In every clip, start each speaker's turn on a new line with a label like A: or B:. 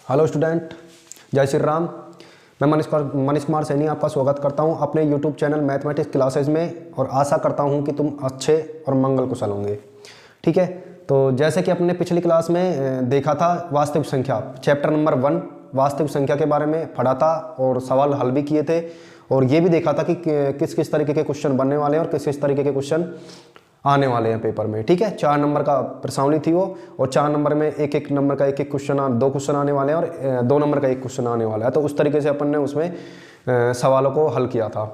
A: Hello student, जय श्री राम। मैं मनीष कुमार सैनी आपका स्वागत करता हूं अपने यूट्यूब चैनल मैथमेटिक्स क्लासेस में और आशा करता हूं कि तुम अच्छे और मंगल कुशल होंगे। ठीक है, तो जैसे कि अपने पिछली क्लास में देखा था वास्तविक संख्या चैप्टर नंबर 1 वास्तविक संख्या के बारे में पढ़ा था और सवाल हल भी किए थे और ये भी देखा था कि किस किस तरीके के क्वेश्चन बनने वाले हैं और किस किस तरीके के क्वेश्चन आने वाले हैं पेपर में। ठीक है, 4 नंबर का प्रश्नावली थी वो और 4 नंबर में एक एक नंबर का एक एक क्वेश्चन 2 क्वेश्चन आने वाले हैं और 2 नंबर का 1 क्वेश्चन आने वाला है। तो उस तरीके से अपन ने उसमें सवालों को हल किया था।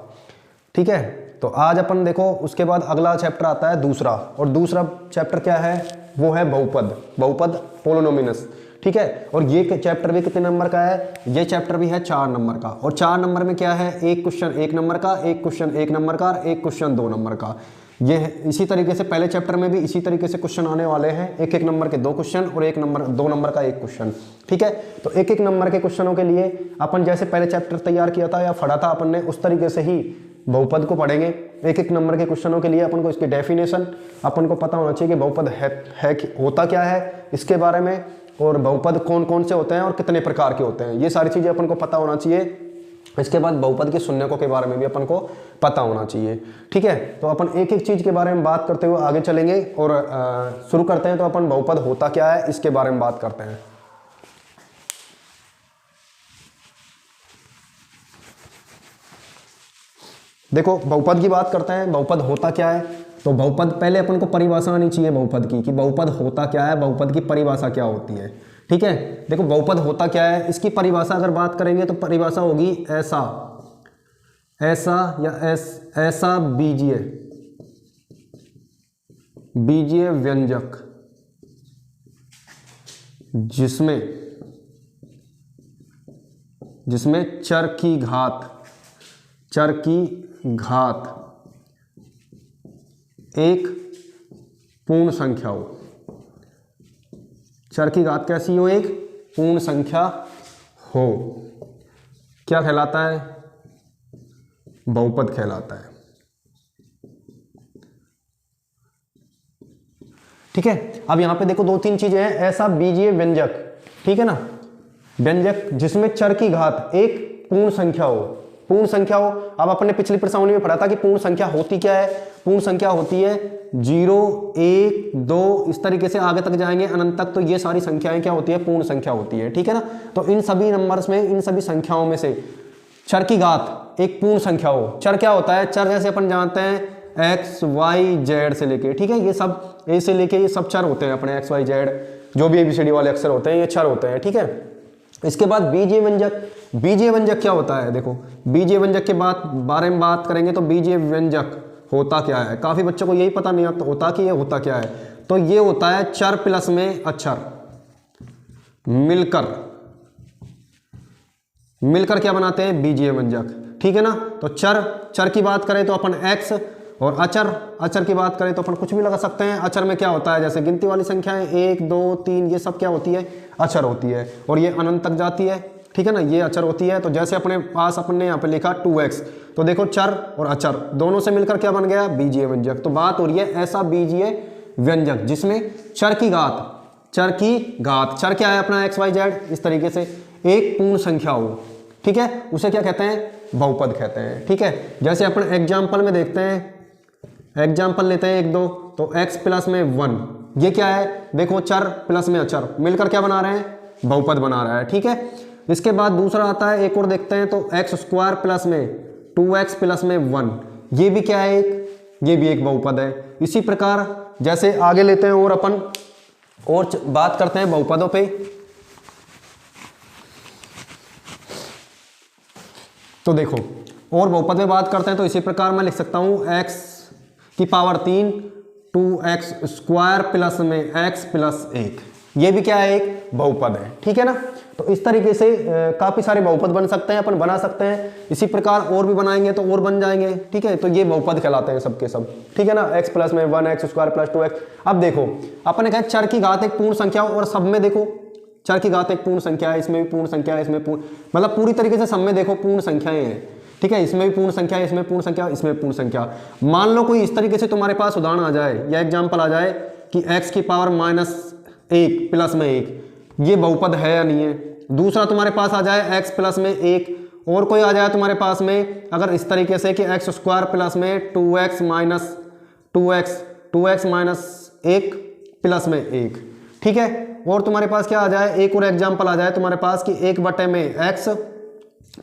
A: ठीक है, तो आज अपन देखो उसके बाद अगला चैप्टर आता है दूसरा, और दूसरा चैप्टर क्या है वो है बहुपद पोलिनोमियल्स। ठीक है, और ये चैप्टर भी कितने नंबर का है? ये चैप्टर भी है 4 नंबर का। और 4 नंबर में क्या है, एक क्वेश्चन 1 नंबर का, एक क्वेश्चन 1 नंबर का और एक क्वेश्चन 2 नंबर का। ये इसी तरीके से पहले चैप्टर में भी इसी तरीके से क्वेश्चन आने वाले हैं, एक एक नंबर के 2 क्वेश्चन और 2 नंबर का 1 क्वेश्चन। ठीक है, तो एक एक नंबर के क्वेश्चनों के लिए अपन जैसे पहले चैप्टर तैयार किया था या पढ़ा था अपन ने, उस तरीके से ही बहुपद को पढ़ेंगे। एक एक नंबर के क्वेश्चनों के लिए अपन को इसकी डेफिनेशन अपन को पता होना चाहिए कि बहुपद है होता क्या है इसके बारे में, और बहुपद कौन कौन से होते हैं और कितने प्रकार के होते हैं, ये सारी चीज़ें अपन को पता होना चाहिए। इसके बाद बहुपद के शून्यकों के बारे में भी अपन को पता होना चाहिए। ठीक है, तो अपन एक एक चीज़ के बारे में बात करते हुए आगे चलेंगे और शुरू करते हैं। तो अपन बहुपद होता क्या है इसके बारे में बात करते हैं। देखो, बहुपद की बात करते हैं, बहुपद होता क्या है। तो बहुपद पहले अपन को परिभाषा आनी चाहिए बहुपद की, कि बहुपद होता क्या है, बहुपद की परिभाषा क्या होती है। ठीक है, देखो बहुपद होता क्या है, इसकी परिभाषा अगर बात करेंगे तो परिभाषा होगी ऐसा या ऐसा बीजीय व्यंजक जिसमें चर की घात एक पूर्ण संख्या हो। चर की घात कैसी हो? एक पूर्ण संख्या हो, क्या कहलाता है? बहुपद कहलाता है। ठीक है, अब यहां पे देखो 2-3 चीजें हैं। ऐसा बीजीय व्यंजक, ठीक है ना, व्यंजक जिसमें चर की घात एक पूर्ण संख्या हो। पूर्ण संख्या हो, अब अपने पिछली प्रश्नावली में पढ़ा था कि पूर्ण संख्या होती क्या है। पूर्ण संख्या होती है 0, 1, 2 इस तरीके से आगे तक जाएंगे अनंत तक, तो ये सारी संख्याएं क्या होती है? पूर्ण संख्या होती है। ठीक है ना, तो इन सभी नंबर्स में, इन सभी संख्याओं में से चर की घात एक पूर्ण संख्या हो। चर क्या होता है? चर जैसे अपन जानते हैं x, y, z से लेके, ठीक है, ये सब a से लेके ये सब चर होते हैं अपने x, y, z, जो भी ABCD वाले अक्षर होते हैं ये चर होते हैं। ठीक है, इसके बाद बीजीय व्यंजक क्या होता है? देखो, बीजीय व्यंजक के बारे में बात करेंगे तो बीजीय व्यंजक होता क्या है, काफी बच्चों को यही पता नहीं होता कि ये होता क्या है। तो ये होता है चर प्लस में अक्षर मिलकर क्या बनाते हैं? बीजीय व्यंजक। ठीक है ना, तो चर की बात करें तो अपन x, और अचर की बात करें तो अपन कुछ भी लगा सकते हैं। अचर में क्या होता है? जैसे गिनती वाली संख्याएं 1, 2, 3 ये सब क्या होती है? अचर होती है, और ये अनंत तक जाती है। ठीक है ना, ये अचर होती है। तो जैसे अपने पास अपन ने यहाँ पे लिखा 2x, तो देखो चर और अचर दोनों से मिलकर क्या बन गया? बीजीय व्यंजक। तो बात हो रही है ऐसा बीजीय व्यंजक जिसमें चर क्या है अपना x, y, z, इस तरीके से एक पूर्ण संख्या हो। ठीक है, उसे क्या कहते हैं? बहुपद कहते हैं। ठीक है, जैसे अपन एग्जाम्पल में देखते हैं, एग्जाम्पल लेते हैं 1, 2, तो x प्लस में 1, ये क्या है? देखो चर प्लस में अचर मिलकर क्या बना रहे हैं? बहुपद बना रहा है। ठीक है, इसके बाद दूसरा आता है, एक और देखते हैं, तो x² प्लस में 2x प्लस में 1, ये भी क्या है? ये भी एक बहुपद है। इसी प्रकार जैसे आगे लेते हैं और अपन और बात करते हैं बहुपदों पे। तो देखो, और बहुपद में बात करते हैं तो इसी प्रकार मैं लिख सकता हूं x की पावर 3 2x² प्लस में x प्लस 1, ये भी क्या है? एक बहुपद है। ठीक है ना, तो इस तरीके से काफी सारे बहुपद बन सकते हैं, अपन बना सकते हैं। इसी प्रकार और भी बनाएंगे तो और बन जाएंगे। ठीक है, तो ये बहुपद कहलाते हैं सबके सब। ठीक है ना, x प्लस में 1x² प्लस 2x। अब देखो, अपन ने कहा चर की घात एक पूर्ण संख्या, और सब में देखो चर की घात एक पूर्ण संख्या है, इसमें भी पूर्ण संख्या है, इसमें पूर्ण, मतलब पूरी तरीके से सब में देखो पूर्ण संख्याएं हैं। ठीक है, इसमें भी पूर्ण संख्या है, इसमें पूर्ण संख्या, इसमें पूर्ण संख्या। मान लो कोई इस तरीके से तुम्हारे पास उदाहरण आ जाए या एग्जाम्पल आ जाए कि x की पावर -1 प्लस में 1, ये बहुपद है या नहीं है? दूसरा तुम्हारे पास आ जाए x प्लस में 1, और कोई आ जाए तुम्हारे पास में अगर इस तरीके से कि एक्स स्क्वायर प्लस में 2x minus 2x minus 1 plus में 1, ठीक है। और तुम्हारे पास क्या आ जाए, एक और एग्जाम्पल आ जाए तुम्हारे पास कि 1 में x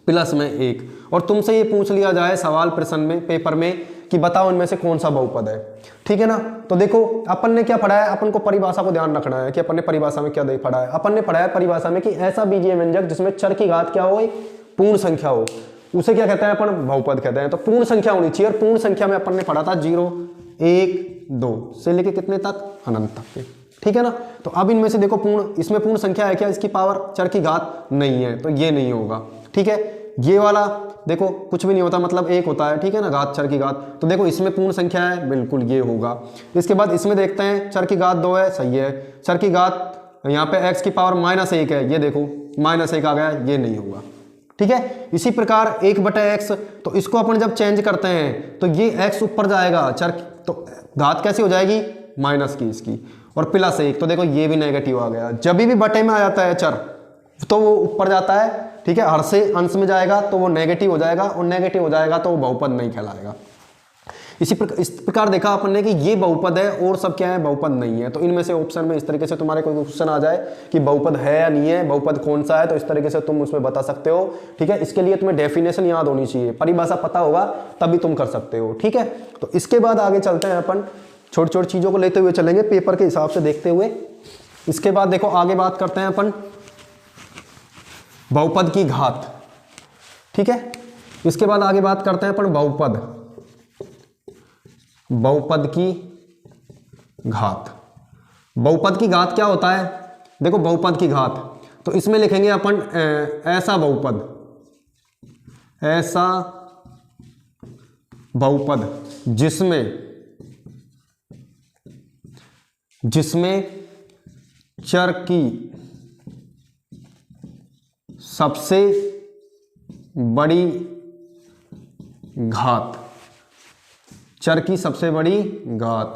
A: प्लस में 1, और तुमसे ये पूछ लिया जाए सवाल प्रश्न में, पेपर में, कि बताओ इनमें से कौन सा बहुपद है, ठीक है ना। तो देखो अपन ने क्या पढ़ा है, अपन को परिभाषा को ध्यान रखना है कि अपन ने परिभाषा में क्या देख पढ़ा है। अपन ने पढ़ा है परिभाषा में कि ऐसा बीजीय व्यंजक जिसमें चर की घात क्या हो, पूर्ण संख्या हो, उसे क्या कहते हैं अपन, बहुपद कहते हैं। तो पूर्ण संख्या होनी चाहिए, और पूर्ण संख्या में अपन ने पढ़ा था 0 1 2 से लेके कितने तक, अनंत तक के, ठीक है ना। तो अब इनमें से देखो पूर्ण, इसमें पूर्ण संख्या है क्या, इसकी पावर चर की घात नहीं है, तो ये नहीं होगा, ठीक है। ये वाला देखो कुछ भी नहीं होता, मतलब 1 होता है, ठीक है ना, घात चर की घात, तो देखो इसमें पूर्ण संख्या है, बिल्कुल ये होगा। इसके बाद इसमें देखते हैं चर की घात 2 है, सही है। चर की घात यहाँ पे x की पावर -1 है, ये देखो -1 आ गया, ये नहीं होगा, ठीक है। इसी प्रकार 1/x, तो इसको अपन जब चेंज करते हैं तो ये x ऊपर जाएगा, चर तो घात कैसी हो जाएगी, माइनस की इसकी, और +1, तो देखो ये भी नेगेटिव आ गया। जब भी बटे में आ जाता है चर तो वो ऊपर जाता है, ठीक है, हर से अंश में जाएगा तो वो नेगेटिव हो जाएगा, और नेगेटिव हो जाएगा तो वो बहुपद नहीं कहलाएगा। इस प्रकार देखा अपन ने कि ये बहुपद है और सब क्या है, बहुपद नहीं है। तो इनमें से ऑप्शन में इस तरीके से तुम्हारे कोई क्वेश्चन आ जाए कि बहुपद है या नहीं है, बहुपद कौन सा है, तो इस तरीके से तुम उसमें बता सकते हो, ठीक है। इसके लिए तुम्हें डेफिनेशन याद होनी चाहिए, परिभाषा पता होगा तभी तुम कर सकते हो, ठीक है। तो इसके बाद आगे चलते हैं अपन, छोटी छोटी चीजों को लेते हुए चलेंगे, पेपर के हिसाब से देखते हुए। इसके बाद देखो आगे बात करते हैं अपन बहुपद की घात, ठीक है। इसके बाद आगे बात करते हैं अपन बहुपद की घात। बहुपद की घात क्या होता है, देखो बहुपद की घात, तो इसमें लिखेंगे अपन ऐसा बहुपद जिसमें चर की सबसे बड़ी घात, चर की सबसे बड़ी घात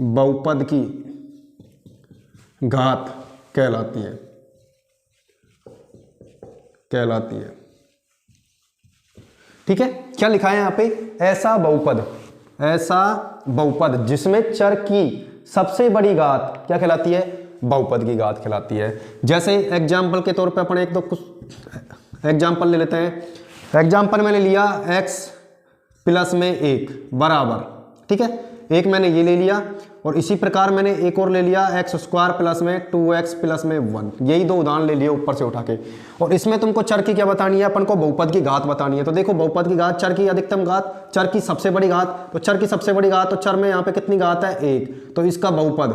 A: बहुपद की घात कहलाती है, ठीक है। क्या लिखा है यहां पे, ऐसा बहुपद जिसमें चर की सबसे बड़ी घात क्या कहलाती है, बहुपद की घात कहलाती है। जैसे एग्जाम्पल के तौर पे अपन एक तो कुछ एग्जाम्पल ले लेते हैं। एग्जाम्पल मैंने लिया x प्लस में 1 बराबर, ठीक है, एक मैंने ये ले लिया, और इसी प्रकार मैंने एक और ले लिया x स्क्वायर प्लस में 2x प्लस में 1, यही दो उदाहरण ले लिए ऊपर से उठा के। और इसमें तुमको चर की क्या बतानी है, अपन को बहुपद की घात बतानी है। तो देखो बहुपद की घात, चर की अधिकतम घात, चर की सबसे बड़ी घात, तो चर की सबसे बड़ी घात, तो चर में यहाँ पे कितनी घात है, 1, तो इसका बहुपद,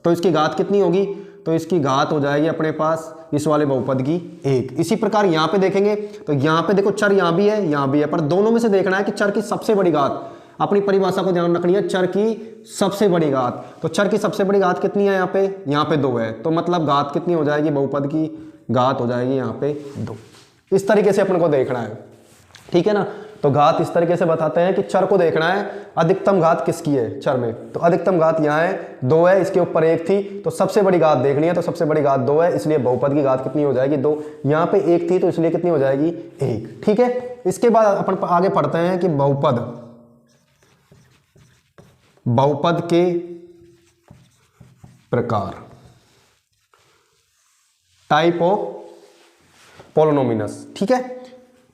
A: तो इसकी घात कितनी होगी, तो इसकी घात हो जाएगी अपने पास इस वाले बहुपद की 1। इसी प्रकार यहाँ पे देखेंगे तो यहाँ पे देखो चर यहाँ भी है, पर दोनों में से देखना है कि चर की सबसे बड़ी घात, अपनी परिभाषा को ध्यान रखनी है, चर की सबसे बड़ी घात। तो चर की सबसे बड़ी घात कितनी है, यहाँ पे 2 है, तो मतलब घात कितनी हो जाएगी, बहुपद की घात हो जाएगी यहाँ पे 2। इस तरीके से अपन को देखना है, ठीक है ना। तो घात इस तरीके से बताते हैं कि चर को देखना है अधिकतम घात किसकी है चर में, तो अधिकतम घात यहाँ है 2 है, इसके ऊपर 1 थी, तो सबसे बड़ी घात देखनी है, तो सबसे बड़ी घात 2 है, इसलिए बहुपद की घात कितनी हो जाएगी, 2। यहाँ पे 1 थी तो इसलिए कितनी हो जाएगी, 1, ठीक है। इसके बाद अपन आगे पढ़ते हैं कि बहुपद के प्रकार, टाइप ऑफ पॉलिनोमियस, ठीक है।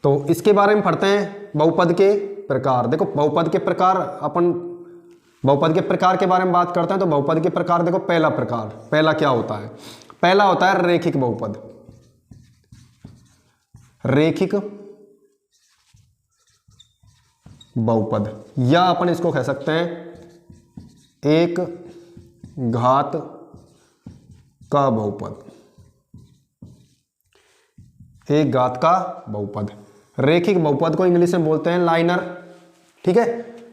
A: तो इसके बारे में पढ़ते हैं, बहुपद के प्रकार। देखो बहुपद के प्रकार, अपन बहुपद के प्रकार के बारे में बात करते हैं। तो बहुपद के प्रकार देखो, पहला प्रकार, पहला क्या होता है, पहला होता है रेखिक बहुपद। रेखिक बहुपद, या अपन इसको कह सकते हैं एक घात का बहुपद, एक घात का बहुपद। रेखिक बहुपद को इंग्लिश में बोलते हैं लाइनर, ठीक है,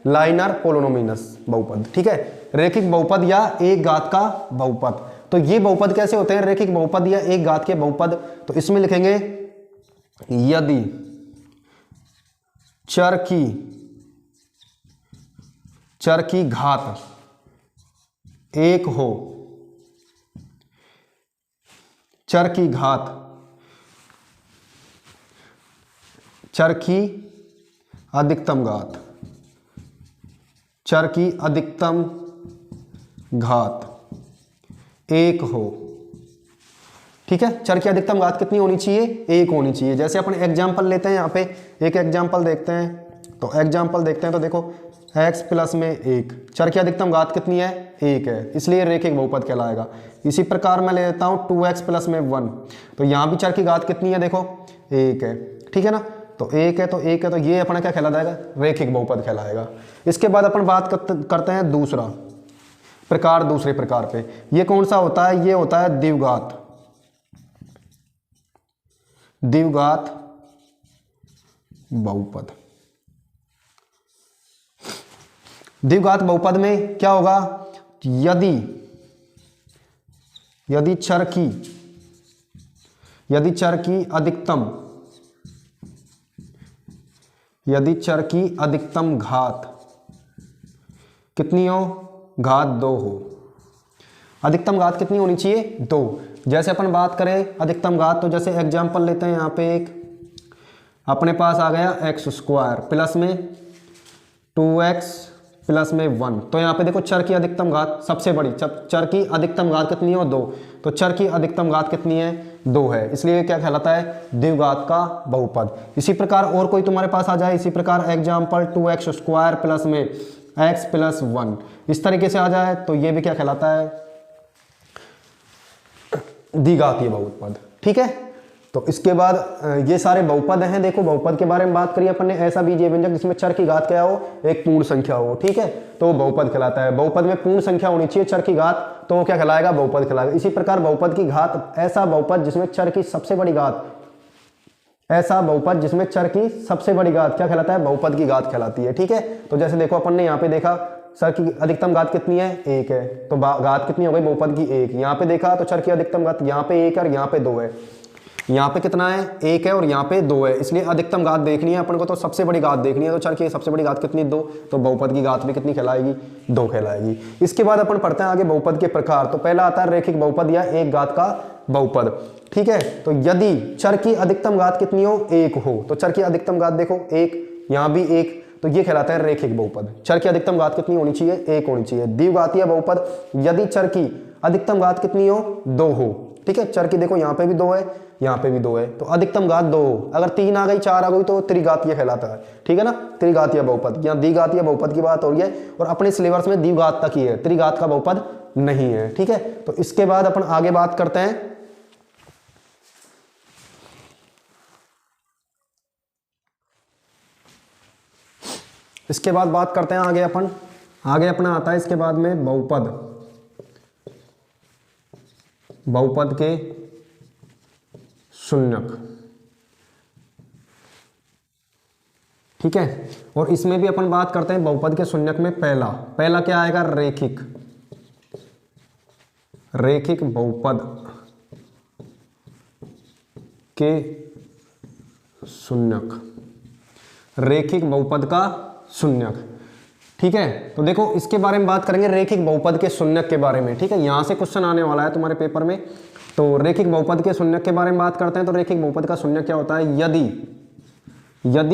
A: लाइनर पॉलिनोमियस बहुपद, ठीक है। रेखिक बहुपद या एक घात का बहुपद। तो ये बहुपद कैसे होते हैं, रेखिक बहुपद या एक घात के बहुपद। तो इसमें लिखेंगे यदि चर की घात 1 हो, चर की घात, चर की अधिकतम घात, चर की अधिकतम घात 1 हो। ठीक है, चर की अधिकतम घात कितनी होनी चाहिए? 1 होनी चाहिए। जैसे अपन एग्जाम्पल लेते हैं, यहाँ पे एक एग्जाम्पल देखते हैं। तो एग्जाम्पल देखते हैं तो देखो x प्लस में 1, चर की अधिकतम घात कितनी है? 1 है, इसलिए रेखिक बहुपद कहलाएगा। इसी प्रकार मैं ले लेता हूँ 2x प्लस में 1, तो यहाँ भी चर की घात कितनी है? देखो 1 है। ठीक है ना, तो 1 है तो 1 है, तो ये अपना क्या कहलाएगा? रेखिक बहुपद कहलाएगा। इसके बाद अपन बात करते हैं दूसरे प्रकार पे। ये कौन सा होता है? ये होता है द्विघात बहुपद। द्विघात बहुपद में क्या होगा? यदि चर की अधिकतम घात कितनी हो? घात 2 हो। अधिकतम घात कितनी होनी चाहिए? 2। जैसे अपन बात करें अधिकतम घात, तो जैसे एग्जाम्पल लेते हैं, यहाँ पे एक अपने पास आ गया x² प्लस में 2x प्लस में 1। तो यहाँ पे देखो चर की अधिकतम घात सबसे बड़ी, चर की अधिकतम घात कितनी हो? 2। तो चर की अधिकतम घात कितनी है? 2 है, इसलिए क्या कहलाता है? द्विघात का बहुपद। इसी प्रकार और कोई तुम्हारे पास आ जाए, इसी प्रकार एग्जाम्पल 2x² प्लस में x प्लस 1, इस तरीके से आ जाए, तो ये भी क्या कहलाता है? द्विघातीय बहुपद। ठीक है, तो इसके बाद ये सारे बहुपद हैं। देखो बहुपद के बारे में बात करिए अपन ने, ऐसा बीजीय व्यंजक जिसमें चर की घात क्या हो? एक पूर्ण संख्या हो। ठीक है, तो बहुपद कहलाता है। बहुपद में पूर्ण संख्या होनी चाहिए, चर की घात, तो वो क्या कहलाएगा? बहुपद कहलाएगा। इसी प्रकार बहुपद की घात, ऐसा बहुपद जिसमें चर की सबसे बड़ी घात, ऐसा बहुपद जिसमें चर की सबसे बड़ी घात क्या कहलाता है? बहुपद की घात कहलाती है। ठीक है, तो जैसे देखो अपन ने यहाँ पे देखा चर की अधिकतम घात कितनी है? 1 है, तो घात कितनी हो गई बहुपद की? 1। यहाँ पे देखा तो चर की अधिकतम घात यहाँ पे 1 है और यहाँ पे 2 है। यहाँ पे कितना है? 1 है और यहाँ पे 2 है, इसलिए अधिकतम घात देखनी है अपन को, तो सबसे बड़ी घात देखनी है। तो चर की सबसे बड़ी घात कितनी? 2। तो बहुपद की घात भी कितनी कहलाएगी? 2 कहलाएगी। इसके बाद अपन पढ़ते हैं आगे बहुपद के प्रकार। तो पहला आता है रेखिक बहुपद या एक घात का बहुपद। ठीक है, तो यदि चर की अधिकतम घात कितनी हो? 1 हो। तो चर की अधिकतम घात देखो 1, यहाँ भी 1, तो ये कहलाता है रेखिक बहुपद। चर की अधिकतम घात कितनी होनी चाहिए? 1 होनी चाहिए। द्विघातीय बहुपद, यदि चर की अधिकतम घात कितनी हो? 2 हो। ठीक है, चर की देखो यहाँ पे भी 2 है, यहाँ पे भी 2 है, तो अधिकतम घात 2 हो। अगर 3 आ गई, 4 आ गई, तो त्रिघातीय कहलाता है। ठीक है ना, त्रिघातीय बहुपद। यहाँ द्विघातीय बहुपद की बात हो रही है, और अपने सिलेबस में द्विघात तक ही है, त्रिघात का बहुपद नहीं है। ठीक है, तो इसके बाद अपन आगे बात करते हैं आगे अपना आता है इसके बाद में बहुपद के शून्यक। ठीक है, और इसमें भी अपन बात करते हैं बहुपद के शून्यक में पहला क्या आएगा? रेखिक बहुपद के शून्यक, रेखिक बहुपद का शून्यक। ठीक है, तो देखो इसके बारे में बात करेंगे, रेखिक बहुपद के शून्यक के बारे में। ठीक है, यहां से क्वेश्चन आने वाला है तुम्हारे पेपर में। तो रेखिक बहुपद के शून्यक के बारे में बात करते हैं। तो रेखिक बहुपद का शून्यक क्या होता है? यदि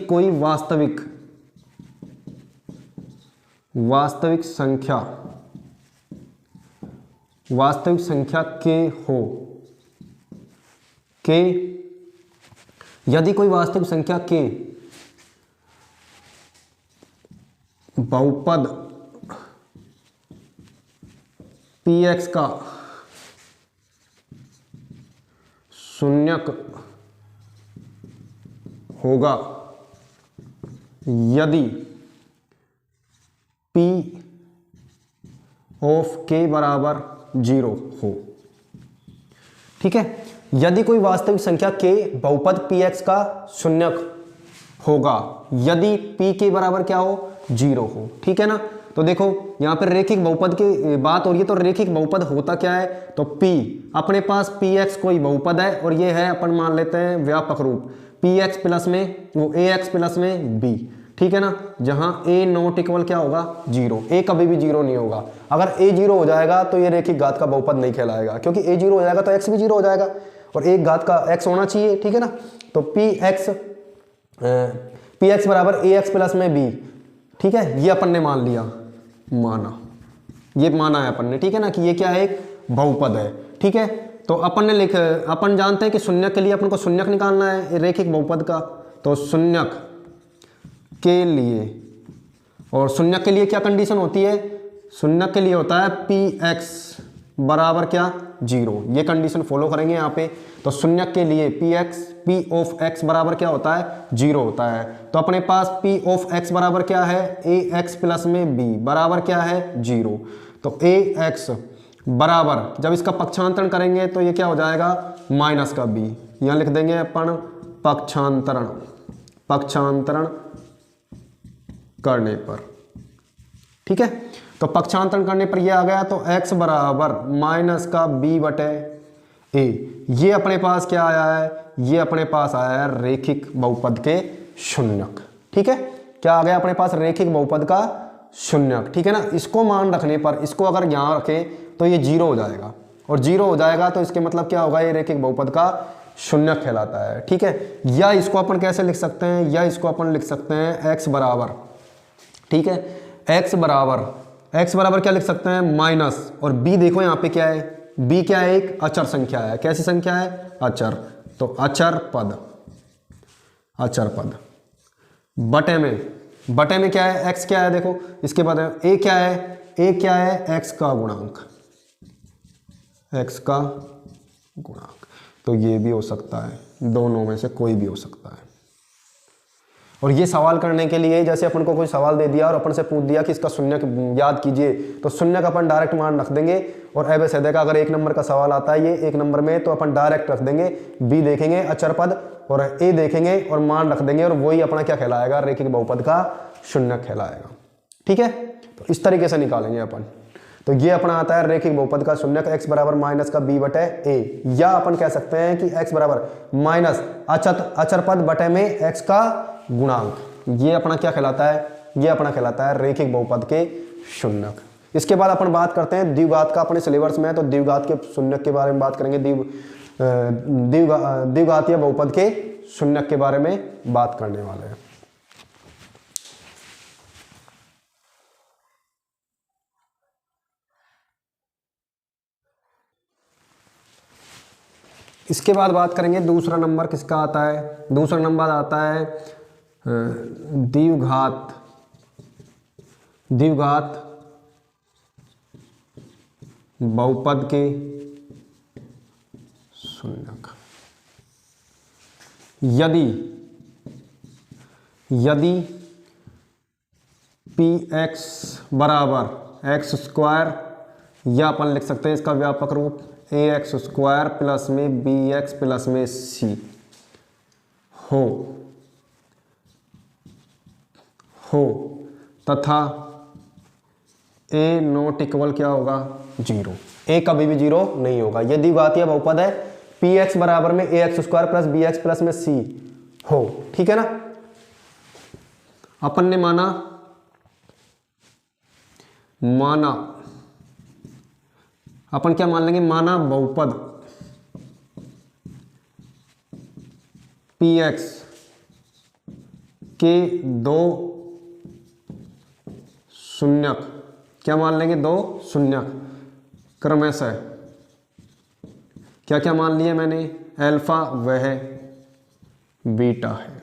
A: कोई वास्तविक संख्या यदि कोई वास्तविक संख्या के बहुपद px का शून्यक होगा यदि p ऑफ k बराबर 0 हो। ठीक है, यदि कोई वास्तविक संख्या k बहुपद px का शून्यक होगा यदि p के बराबर क्या हो? 0 हो। ठीक है ना, तो देखो यहां पर रेखिक बहुपद की बात हो रही है। तो रेखिक बहुपद होता क्या है? तो p अपने पास px कोई बहुपद है और ये है अपन मान लेते हैं व्यापक रूप px प्लस में वो ax प्लस में b। ठीक है ना, जहां a नॉट इक्वल क्या होगा 0, a कभी भी 0 नहीं होगा। अगर a 0 हो जाएगा तो ये रेखिक घात का बहुपद नहीं कहलाएगा, क्योंकि a 0 हो जाएगा तो x भी 0 हो जाएगा और एक घात का x होना चाहिए, ठीक है ना। तो px बराबर ax प्लस में b, ठीक है, ये अपन ने मान लिया, ये माना है अपन ने, ठीक है ना, कि ये क्या है, एक बहुपद है, ठीक है। तो अपन जानते हैं कि शून्यक के लिए अपन को शून्यक निकालना है रेखिक बहुपद का, तो शून्यक के लिए, और शून्यक के लिए क्या कंडीशन होती है, शून्यक के लिए होता है px बराबर क्या 0, ये कंडीशन फॉलो करेंगे यहाँ पे। तो शून्यक के लिए p ऑफ x बराबर क्या होता है 0 होता है। तो अपने पास p ऑफ x बराबर क्या है ax प्लस में b बराबर क्या है 0। तो ax बराबर जब इसका पक्षांतरण करेंगे तो ये क्या हो जाएगा माइनस का b, यहाँ लिख देंगे अपन पक्षांतरण करने पर, ठीक है। तो पक्षांतरण करने पर ये आ गया, तो x बराबर माइनस का b बटे a, ये अपने पास क्या आया है, ये अपने पास आया है रेखिक बहुपद के शून्यक, ठीक है। क्या आ गया अपने पास रेखिक बहुपद का शून्यक, ठीक है ना। इसको मान रखने पर, इसको अगर यहाँ रखें तो ये 0 हो जाएगा, और 0 हो जाएगा तो इसके मतलब क्या होगा, ये रेखिक बहुपद का शून्यक कहलाता है, ठीक है। या इसको अपन कैसे लिख सकते हैं, या इसको अपन लिख सकते हैं x बराबर, ठीक है, x बराबर क्या लिख सकते हैं माइनस, और b देखो यहाँ पे क्या है, b क्या है, एक अचर संख्या है। कैसी संख्या है, अचर, तो अचर पद बटे में क्या है, x क्या है, देखो इसके बाद a क्या है x का गुणांक, तो ये भी हो सकता है, दोनों में से कोई भी हो सकता है। और ये सवाल करने के लिए, जैसे अपन को कोई सवाल दे दिया और अपन से पूछ दिया कि इसका शून्यक याद कीजिए, तो शून्यक अपन डायरेक्ट मान रख देंगे। और एबीसीडी का अगर 1 नंबर का सवाल आता है, ये 1 नंबर में, तो अपन डायरेक्ट रख देंगे, बी देखेंगे अचर पद और ए देखेंगे और मान रख देंगे, और वही अपना क्या कहलाएगा, रेखिक बहुपद का शून्यक कहलाएगा, ठीक है। तो इस तरीके से निकालेंगे अपन। तो ये अपना आता है रेखिक बहुपद का शून्यक x बराबर माइनस का b बटे a, या अपन कह सकते हैं कि x बराबर माइनस अचर पद बटे में x का गुणांक, ये अपना क्या कहलाता है, ये अपना कहलाता है रेखिक बहुपद के शून्यक। इसके बाद अपन बात करते हैं द्विघात का, अपने सिलेबस में है तो द्विघात के शून्यक के बारे में बात करेंगे, द्विघातीय बहुपद के शून्यक के बारे में बात करने वाले हैं। इसके बाद बात करेंगे दूसरा नंबर किसका आता है, दूसरा नंबर आता है द्विघात बहुपद के शून्यक। यदि px बराबर एक्स स्क्वायर, या अपन लिख सकते हैं इसका व्यापक रूप ax स्क्वायर प्लस में bx प्लस में c हो तथा a नॉट इक्वल क्या होगा 0, a कभी भी 0 नहीं होगा। ये द्विघातीय बहुपद है, px बराबर में ax square plus bx plus में c हो, ठीक है ना। अपन ने माना अपन क्या मान लेंगे, माना बहुपद px के दो शून्यक, क्या मान लेंगे, दो शून्यक क्रमशः, क्या क्या मान लिए मैंने, अल्फा वह बीटा है।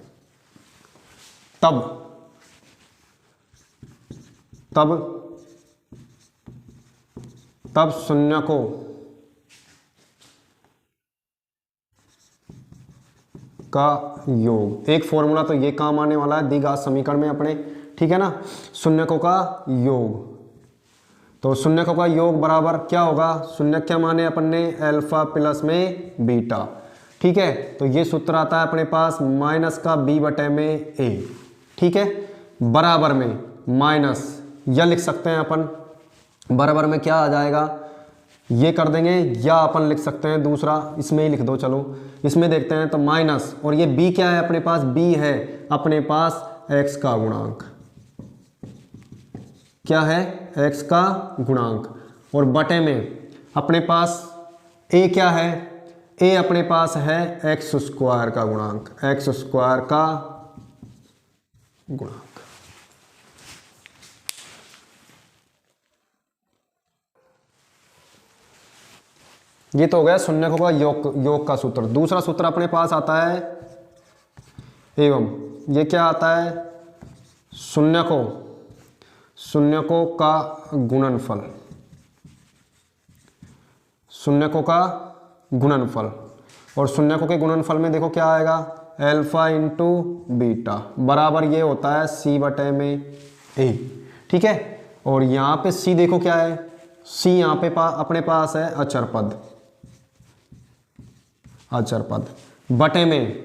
A: तब शून्यकों का योग, एक फॉर्मूला तो ये काम आने वाला है द्विघात समीकरण में अपने, ठीक है ना, शून्यकों का योग। तो शून्यकों का योग बराबर क्या होगा, शून्यक क्या माने अपन ने, अल्फा प्लस में बीटा, ठीक है। तो ये सूत्र आता है अपने पास माइनस का b बटे में a, ठीक है, बराबर में माइनस, या लिख सकते हैं अपन बराबर में क्या आ जाएगा, ये कर देंगे, या अपन लिख सकते हैं दूसरा, इसमें ही लिख दो, चलो इसमें देखते हैं। तो माइनस, और ये b क्या है अपने पास, b है अपने पास x का गुणांक, क्या है x का गुणांक, और बटे में अपने पास a क्या है, a अपने पास है x स्क्वायर का गुणांक, x स्क्वायर का गुणांक। ये तो हो गया शून्यकों का योग का सूत्र। दूसरा सूत्र अपने पास आता है एवं, ये क्या आता है, शून्यकों का गुणनफल, शून्यकों का गुणनफल। और शून्यकों के गुणनफल में देखो क्या आएगा, अल्फा इंटू बीटा बराबर ये होता है c बटे में a, ठीक है। और यहाँ पे c देखो क्या है, c यहाँ पे अपने पास है अचर पद बटे में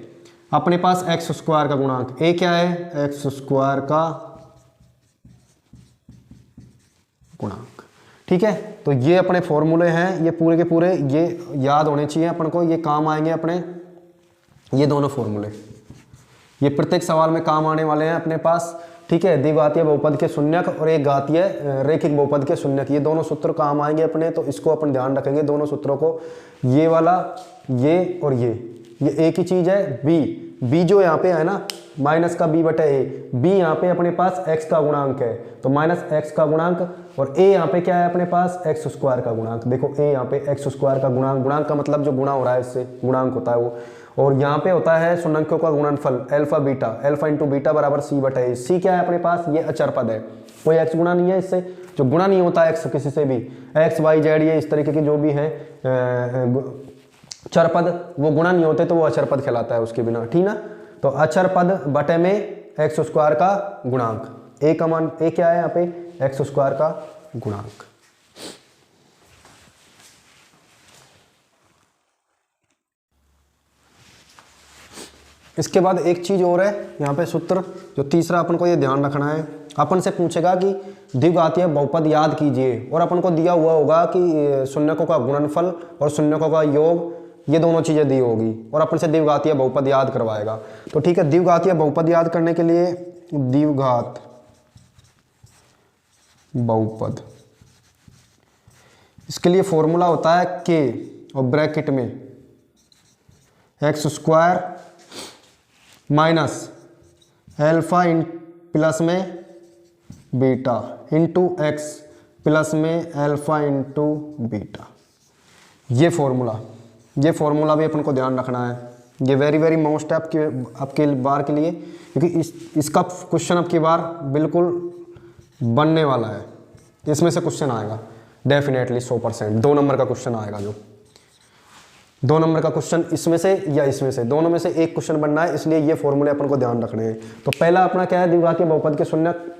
A: अपने पास एक्स स्क्वायर का गुणांक, a क्या है, एक्स स्क्वायर का गुणांक, ठीक है। तो ये अपने फॉर्मूले हैं, ये पूरे के पूरे ये याद होने चाहिए अपन को, ये काम आएंगे अपने, ये दोनों फॉर्मूले ये प्रत्येक सवाल में काम आने वाले हैं अपने पास, ठीक है। द्विघातीय बहुपद के शून्यक और एक घातीय रैखिक बहुपद के शून्यक, ये दोनों सूत्र काम आएंगे अपने, तो इसको अपन ध्यान रखेंगे दोनों सूत्रों को। ये वाला, ये और ये एक ही चीज है। बी जो यहाँ पे है ना माइनस का b बटे ए, बी यहाँ पे अपने पास x का गुणांक है तो माइनस x का गुणांक, और a यहाँ पे क्या है अपने पास x स्क्वायर का गुणांक। देखो a यहाँ पे x स्क्वायर का गुणांक का मतलब जो गुणा हो रहा है इससे गुणांक होता है वो, और यहाँ पे होता है शून्यकों का गुणनफल अल्फा इंटू बीटा बराबर c बटे ए। c क्या है अपने पास, ये अचर पद है, कोई x गुणा नहीं है इससे, जो गुणा नहीं होता है x किसी से भी, x y z ये इस तरीके के जो भी है चर पद, वो गुणा नहीं होते तो वो अचर पद कहलाता है उसके बिना, ठीक ना। तो अचर पद बटे में एक्स स्क्वायर का गुणांक, ए का मान, ए क्या है यहाँ पे, एक्स स्क्वायर का गुणांक। इसके बाद एक चीज और है यहाँ पे सूत्र, जो तीसरा अपन को ये ध्यान रखना है, अपन से पूछेगा कि द्विघातीय बहुपद याद कीजिए, और अपन को दिया हुआ होगा कि शून्यकों का गुणनफल और शून्यकों का योग, ये दोनों चीजें दी होगी, और अपन से द्विघातीय बहुपद याद करवाएगा। तो ठीक है, द्विघातीय बहुपद याद करने के लिए द्विघात बहुपद, इसके लिए फॉर्मूला होता है के और ब्रैकेट में x square minus alpha in plus में बीटा इंटू एक्स प्लस में एल्फा इंटू बीटा। ये फॉर्मूला भी अपन को ध्यान रखना है, ये वेरी मोस्ट है आपके बार के लिए, क्योंकि इसका क्वेश्चन अब की बार बिल्कुल बनने वाला है, इसमें से क्वेश्चन आएगा डेफिनेटली 100%। 2 नंबर का क्वेश्चन आएगा, जो 2 नंबर का क्वेश्चन इसमें से या इसमें से, दोनों में से एक क्वेश्चन बनना है, इसलिए ये फॉर्मूले अपन को ध्यान रखने हैं। तो पहला अपना क्या है, द्विघातीय बहुपद के शून्यक,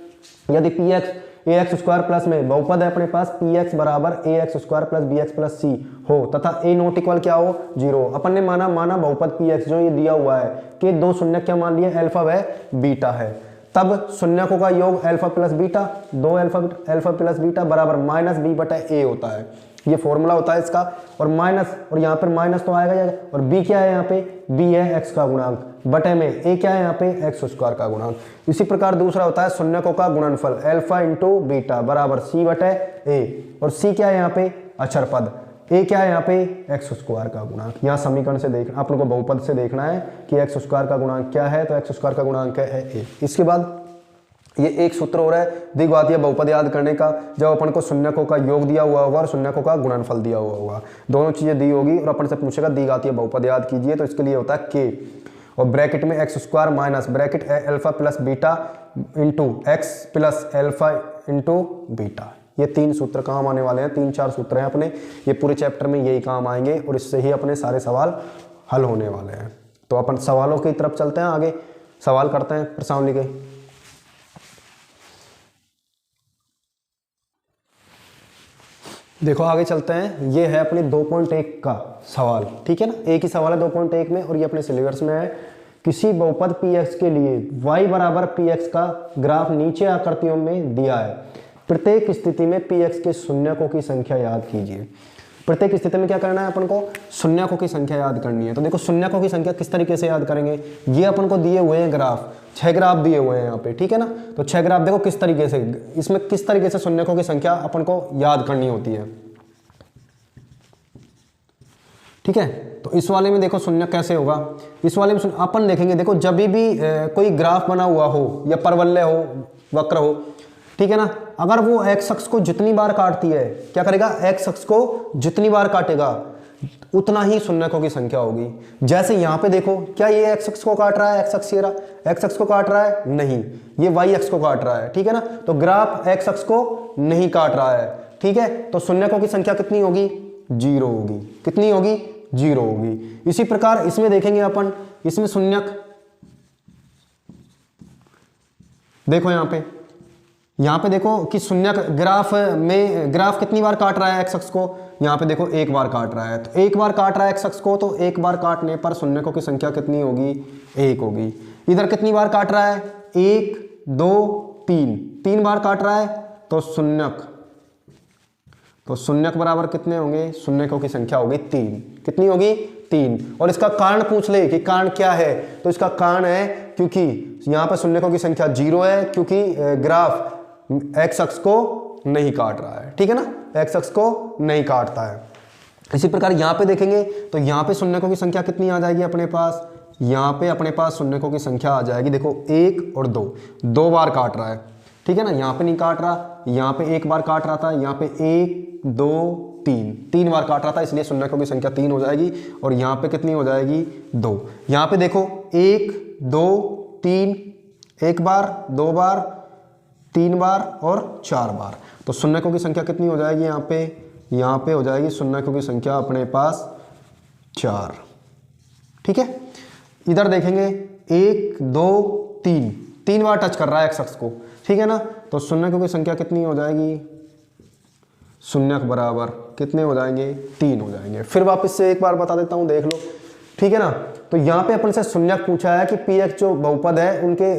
A: यदि P X A X square plus में बहुपद है अपने पास पी एक्स बराबर A X square plus B X plus C हो तथा ए नॉट इक्वल क्या हो 0, अपन ने माना बहुपद पी एक्स जो ये दिया हुआ है कि 2 शून्यक क्या मान लिए, अल्फा व बीटा है, तब शून्यकों का योग alpha plus beta, 2 alpha plus beta बराबर माइनस बी बटा ए होता है। ये फॉर्मूला होता है इसका, और माइनस, और यहाँ पर माइनस तो आएगा, और बी क्या है यहाँ पे, बी है एक्स का गुणांक बटे में ए क्या है यहाँ पे, एक्स स्क्वायर का गुणांक। इसी प्रकार दूसरा होता है शून्यकों का गुणनफल अल्फा इंटू बीटा बराबर सी बटे ए, और सी क्या है यहाँ पे, अचर पद, ए क्या है यहाँ पे, एक्स स्क्वायर का गुणांक। यहाँ समीकरण से देखना, अपन को बहुपद से देखना है कि एक्स स्क्वायर का गुणांक क्या है, तो एक्स स्क्वायर का गुणांक है ए। इसके बाद ये एक सूत्र हो रहा है द्विघातीय बहुपद याद करने का, जब अपन को शून्यकों का योग दिया हुआ होगा और शून्यकों का गुणनफल दिया हुआ होगा, दोनों चीजें दी होगी, और अपन से पूछेगा द्विघातीय बहुपद याद कीजिए, तो इसके लिए होता है के, और ब्रैकेट में x square minus bracket alpha plus beta into x plus alpha into beta. ये 3 सूत्र काम आने वाले हैं, 3-4 सूत्र हैं अपने, ये पूरे चैप्टर में यही काम आएंगे, और इससे ही अपने सारे सवाल हल होने वाले हैं। तो अपन सवालों की तरफ चलते हैं, आगे सवाल करते हैं प्रश्नावली के। देखो आगे चलते हैं, ये है अपने 2.1 का सवाल, ठीक है ना, एक ही सवाल है 2.1 में, और ये अपने सिलेबस में है। किसी बहुपद px के लिए y बराबर px का ग्राफ नीचे आकृतियों में दिया है, प्रत्येक स्थिति में px के शून्यकों की संख्या याद कीजिए। प्रत्येक स्थिति में क्या करना है अपन को, शून्यकों की संख्या याद करनी है। तो देखो शून्यकों की संख्या किस तरीके से याद करेंगे, ये अपन को दिए हुए हैं ग्राफ, 6 ग्राफ दिए हुए हैं यहाँ पे, ठीक है ना। तो 6 ग्राफ देखो किस तरीके से, इसमें किस तरीके से शून्यकों की संख्या अपन को याद करनी होती है, ठीक है। तो इस वाले में देखो शून्य कैसे होगा, इस वाले में अपन देखेंगे, देखो जब भी कोई ग्राफ बना हुआ हो या परवलय हो, वक्र हो, ठीक है ना, अगर वो एक्स अक्ष को जितनी बार काटती है, क्या करेगा, एक्स अक्ष को जितनी बार काटेगा उतना ही शून्यकों की संख्या होगी। जैसे यहाँ पे देखो, क्या ये एक्स अक्ष को काट रहा है, एक्स अक्ष ये रहा, एक्स अक्ष को काट रहा है, नहीं, ये वाई अक्ष को काट रहा है, ठीक है ना। तो ग्राफ एक्स अक्ष को नहीं काट रहा है, ठीक है। तो शून्यकों की संख्या कितनी होगी, 0 होगी। कितनी होगी, 0 होगी। इसी प्रकार इसमें देखेंगे अपन, इसमें शून्यक देखो यहाँ पे देखो कि शून्यक ग्राफ में, ग्राफ कितनी बार काट रहा है एक्स अक्ष को, यहाँ पे देखो एक बार काट रहा है। तो एक बार काट रहा है एक्स अक्ष को, तो एक बार काटने पर शून्यकों की संख्या कितनी होगी, 1 होगी। इधर कितनी बार काट रहा है, 1 2 3, 3 बार काट रहा है, तो शून्यक बराबर कितने होंगे, शून्यकों की संख्या होगी 3। कितनी होगी, 3। और इसका कारण पूछ ले कि कारण क्या है, तो इसका कारण है क्योंकि यहाँ पर शून्यकों की संख्या 0 है, क्योंकि ग्राफ एक्स अक्ष को नहीं काट रहा है, ठीक है ना, एक्स अक्ष को नहीं काटता है। इसी प्रकार यहाँ पे देखेंगे तो यहाँ पे शून्यकों की संख्या कितनी आ जाएगी अपने पास, यहाँ पे अपने पास शून्यकों की संख्या आ जाएगी, देखो 1 और 2, 2 बार काट रहा है, ठीक है ना। यहाँ पे नहीं काट रहा, यहाँ पे 1 बार काट रहा था, यहाँ पे 1 2 3, 3 बार काट रहा था, इसलिए शून्यकों की संख्या 3 हो जाएगी। और यहाँ पे कितनी हो जाएगी, 2। यहाँ पे देखो 1 2 3, 1 बार 2 बार 3 बार और 4 बार, तो शून्यकों की संख्या कितनी हो जाएगी यहाँ पे हो जाएगी शून्यकों की संख्या अपने पास 4, ठीक है। इधर देखेंगे 1 2 3, 3 बार टच कर रहा है एक्स अक्ष को, ठीक है ना। तो शून्यकों की संख्या कितनी हो जाएगी, शून्यक बराबर कितने हो जाएंगे, 3 हो जाएंगे। फिर वापस से एक बार बता देता हूँ, देख लो, ठीक है ना। तो यहाँ पे अपन से शून्यक पूछा है कि पी एक्स जो बहुपद है उनके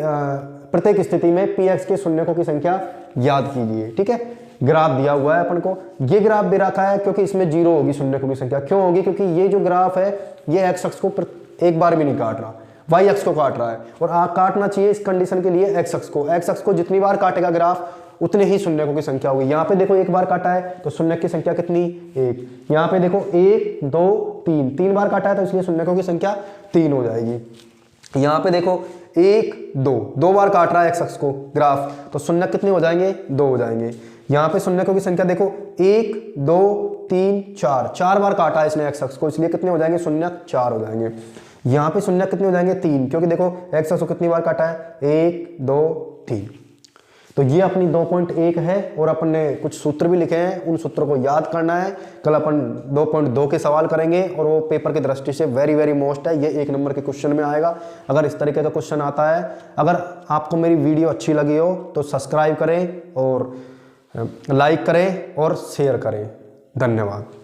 A: प्रत्येक स्थिति में पी एक्स के शून्यकों की संख्या याद कीजिए, ठीक है। ग्राफ दिया हुआ है अपन को, ये ग्राफ दे रखा है क्योंकि इसमें 0 होगी शून्यकों की संख्या। क्यों होगी, क्योंकि ये जो ग्राफ है ये एक्स अक्ष को एक बार भी नहीं काट रहा, वाई अक्ष को काट रहा है। और काटना चाहिए इस कंडीशन के लिए एक्स अक्ष को, एक्स अक्ष को जितनी बार काटेगा ग्राफ उतने ही शून्यकों की संख्या होगी। यहाँ पे देखो 1 बार काटा है तो शून्यक की संख्या कितनी, 1। यहाँ पे देखो 1 2 3, 3 बार काटा है तो इसलिए शून्यकों की संख्या 3 हो जाएगी। यहाँ पे देखो 1 2, 2 बार काट रहा है एक्स अक्ष को ग्राफ, तो शून्यक कितने हो जाएंगे, 2 हो जाएंगे। यहाँ पे शून्यकों की संख्या देखो 1 2 3 4, 4 बार काटा है इसने एक्स अक्ष को, इसलिए कितने हो जाएंगे, शून्यक 4 हो जाएंगे। यहाँ पे शून्यक कितने हो जाएंगे, 3, क्योंकि देखो एक्स अक्ष को कितनी बार काटा है, 1 2 3। तो ये अपनी 2.1 है और अपन ने कुछ सूत्र भी लिखे हैं, उन सूत्रों को याद करना है। कल अपन 2.2 के सवाल करेंगे और वो पेपर की दृष्टि से वेरी वेरी मोस्ट है, ये 1 नंबर के क्वेश्चन में आएगा अगर इस तरीके का क्वेश्चन आता है। अगर आपको मेरी वीडियो अच्छी लगी हो तो सब्सक्राइब करें और लाइक करें और शेयर करें। धन्यवाद।